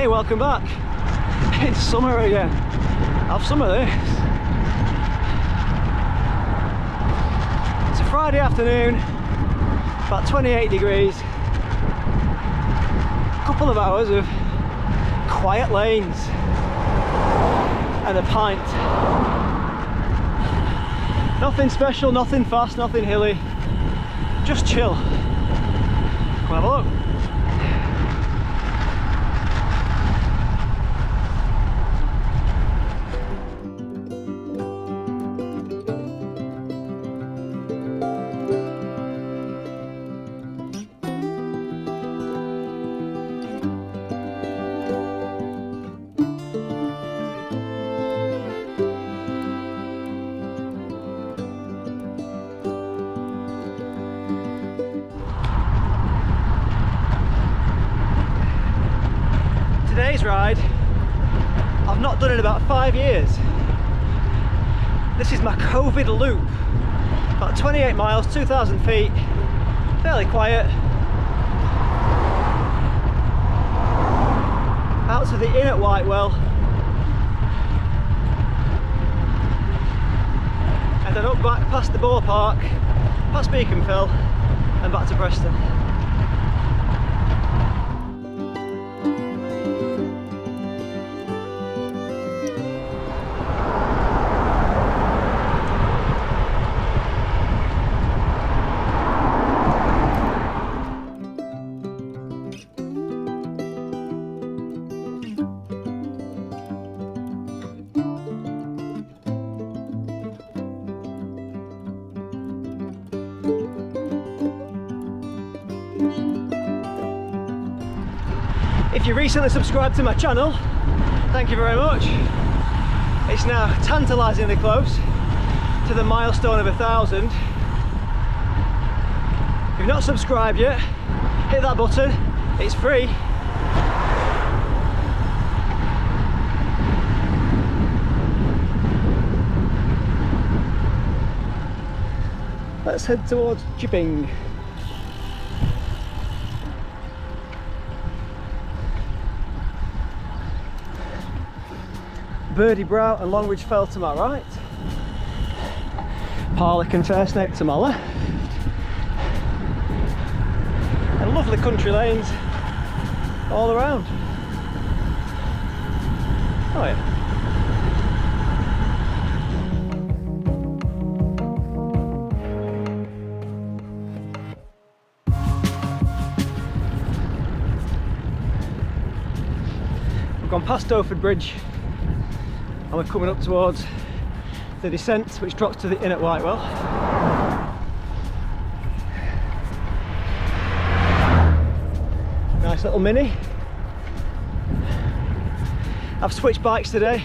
Hey, welcome back. It's summer again. Have some of this. It's a Friday afternoon, about 28 degrees. A couple of hours of quiet lanes and a pint. Nothing special, nothing fast, nothing hilly. Just chill. Come have a look. Today's ride, I've not done in about 5 years. This is my COVID loop. About 28 miles, 2,000 feet, fairly quiet. Out to the inn at Whitewell. And then up back past the Boar Park, past Beaconville, and back to Preston. If you recently subscribed to my channel, thank you very much. It's now tantalisingly close to the milestone of 1,000. If you've not subscribed yet, hit that button, it's free. Let's head towards Chipping. Birdie Brow and Longridge Fell to my right, Parlick and Fair to my left, and lovely country lanes all around. Oh yeah. We've gone past Oaford Bridge and we're coming up towards the descent, which drops to the inn at Whitewell. Nice little mini. I've switched bikes today.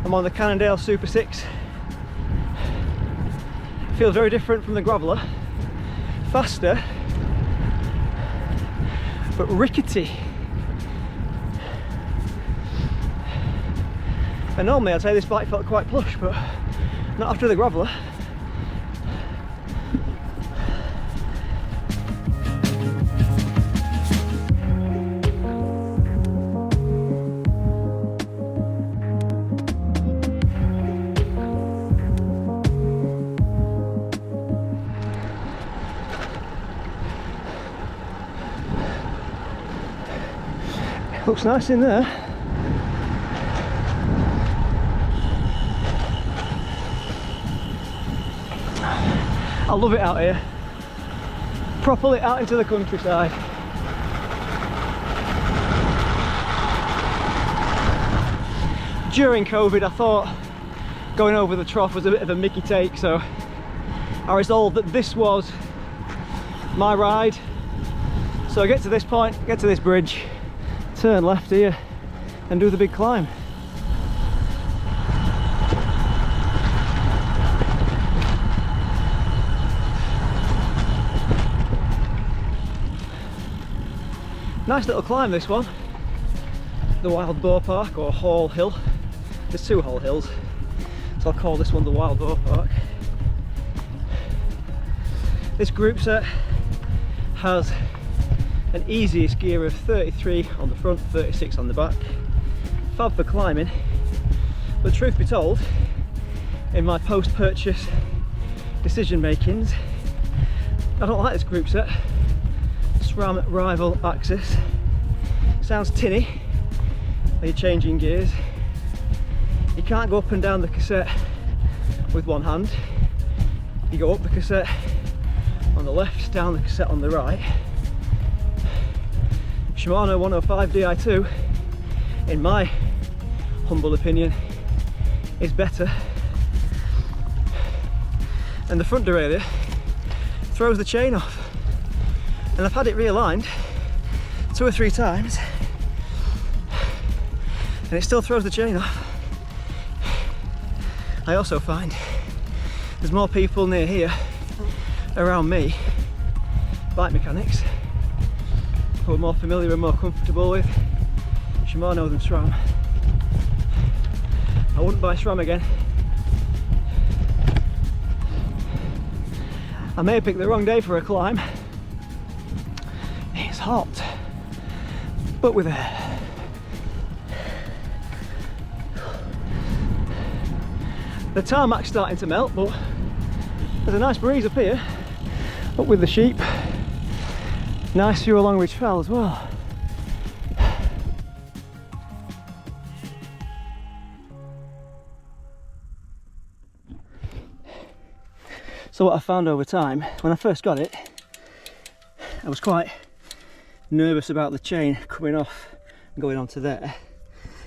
I'm on the Cannondale Supersix. Feels very different from the Graveler. Faster, but rickety. And normally I'd say this bike felt quite plush, but not after the Graveler. Looks nice in there. I love it out here. Properly out into the countryside. During COVID I thought going over the trough was a bit of a mickey take, so I resolved that this was my ride. So I get to this point, get to this bridge, turn left here and do the big climb. Nice little climb, this one. The Wild Boar Park, or Hall Hill. There's two Hall Hills, so I'll call this one the Wild Boar Park. This group set has an easiest gear of 33 on the front, 36 on the back. Fab for climbing, but truth be told, in my post-purchase decision makings, I don't like this group set. SRAM Rival AXS. Sounds tinny when you're changing gears. You can't go up and down the cassette with one hand. You go up the cassette on the left, down the cassette on the right. Shimano 105 Di2, in my humble opinion, is better. And the front derailleur throws the chain off, and I've had it realigned 2 or 3 times and it still throws the chain off. I also find there's more people near here around me, bike mechanics, who are more familiar and more comfortable with Shimano than SRAM. I wouldn't buy SRAM again. I may have picked the wrong day for a climb. It's hot, but with air. The tarmac's starting to melt, but there's a nice breeze up here, up with the sheep. Nice view along Ridge Fell as well. So what I found over time, when I first got it, I was quite nervous about the chain coming off and going onto there.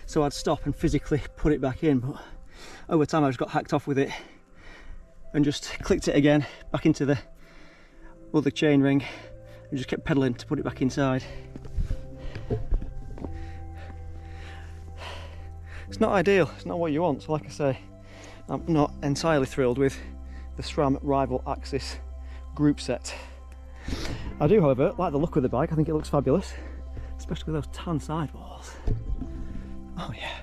So I'd stop and physically put it back in, but over time I just got hacked off with it and just clicked it again back into the other chain ring and just kept pedaling to put it back inside. It's not ideal, it's not what you want, so like I say, I'm not entirely thrilled with the SRAM Rival AXS group set. I do, however, like the look of the bike. I think it looks fabulous, especially with those tan sidewalls. Oh yeah.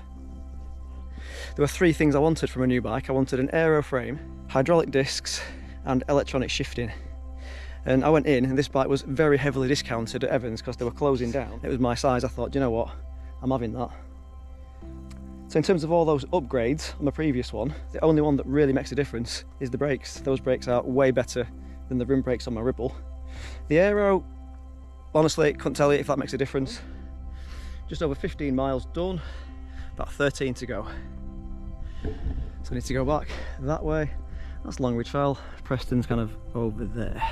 There were 3 things I wanted from a new bike. I wanted an aero frame, hydraulic discs and electronic shifting. And I went in and this bike was very heavily discounted at Evans because they were closing down. It was my size. I thought, you know what, I'm having that. So in terms of all those upgrades on the previous one, the only one that really makes a difference is the brakes. Those brakes are way better than the rim brakes on my Ribble. The aero, honestly, couldn't tell you if that makes a difference. Just over 15 miles done, about 13 to go. So I need to go back that way. That's Long Ridge Fell. Preston's kind of over there.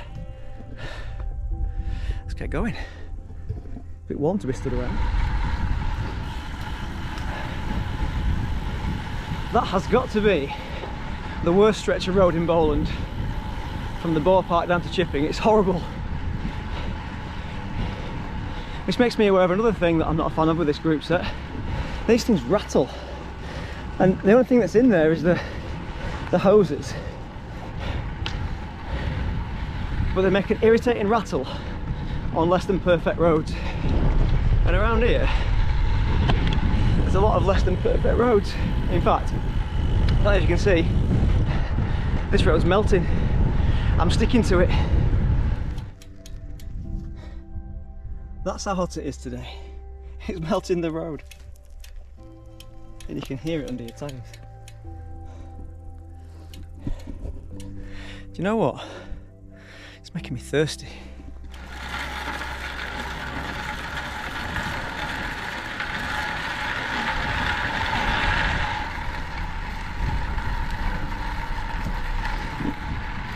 Let's get going. A bit warm to be stood around. That has got to be the worst stretch of road in Bowland. From the Boar Park down to Chipping, it's horrible. Which makes me aware of another thing that I'm not a fan of with this group set. These things rattle. And the only thing that's in there is the hoses. But they make an irritating rattle on less than perfect roads. And around here, there's a lot of less than perfect roads. In fact, as you can see, this road's melting. I'm sticking to it. That's how hot it is today. It's melting the road. And you can hear it under your tyres. Do you know what? It's making me thirsty.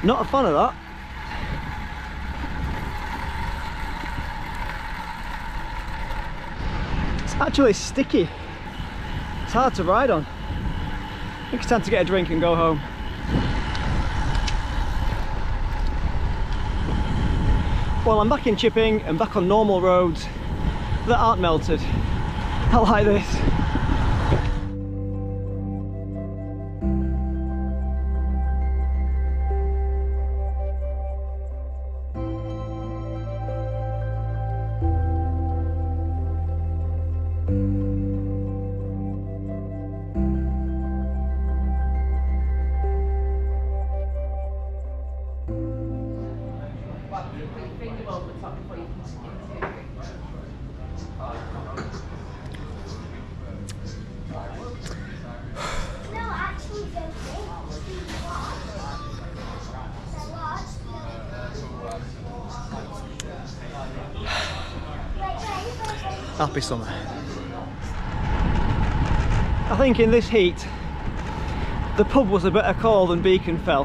Not a fan of that. It's actually sticky. It's hard to ride on. I think it's time to get a drink and go home. Well, I'm back in Chipping and back on normal roads that aren't melted. I like this. Happy summer. I think in this heat, the pub was a better call than Beacon Fell.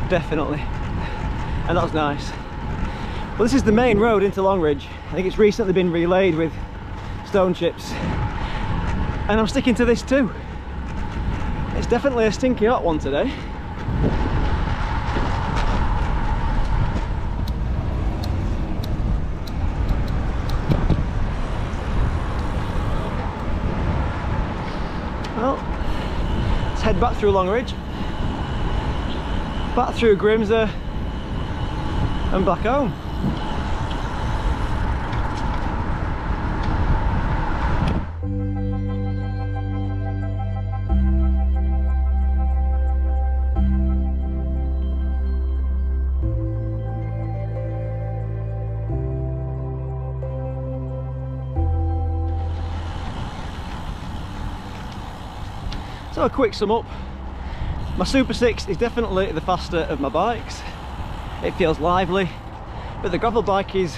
Definitely. And that was nice. Well, this is the main road into Longridge. I think it's recently been relaid with stone chips. And I'm sticking to this too. It's definitely a stinky hot one today. Well, let's head back through Longridge, back through Grimsby and back home. So a quick sum up, my Supersix is definitely the faster of my bikes. It feels lively, but the gravel bike is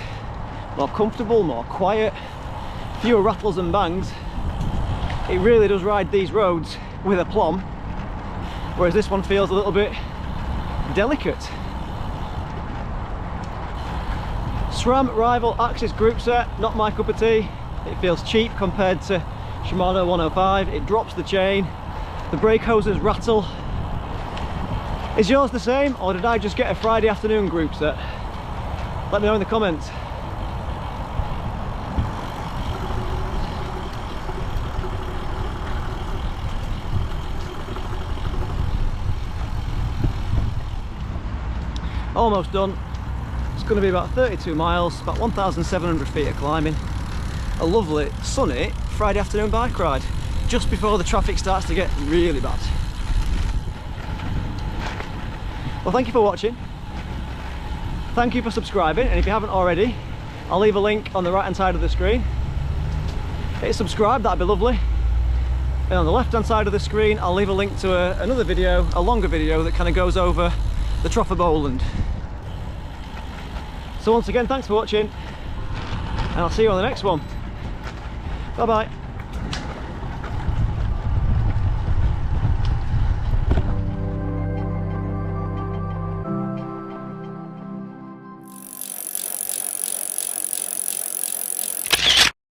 more comfortable, more quiet, fewer rattles and bangs. It really does ride these roads with aplomb, whereas this one feels a little bit delicate. SRAM Rival AXS group set, not my cup of tea. It feels cheap compared to Shimano 105, it drops the chain. The brake hoses rattle. Is yours the same, or did I just get a Friday afternoon group set? Let me know in the comments. Almost done. It's going to be about 32 miles, about 1,700 feet of climbing. A lovely, sunny Friday afternoon bike ride, just before the traffic starts to get really bad. Well, thank you for watching. Thank you for subscribing, and if you haven't already, I'll leave a link on the right hand side of the screen. Hit subscribe, that'd be lovely. And on the left hand side of the screen, I'll leave a link to another video, a longer video that kind of goes over the Forest of Bowland. So once again, thanks for watching, and I'll see you on the next one. Bye bye.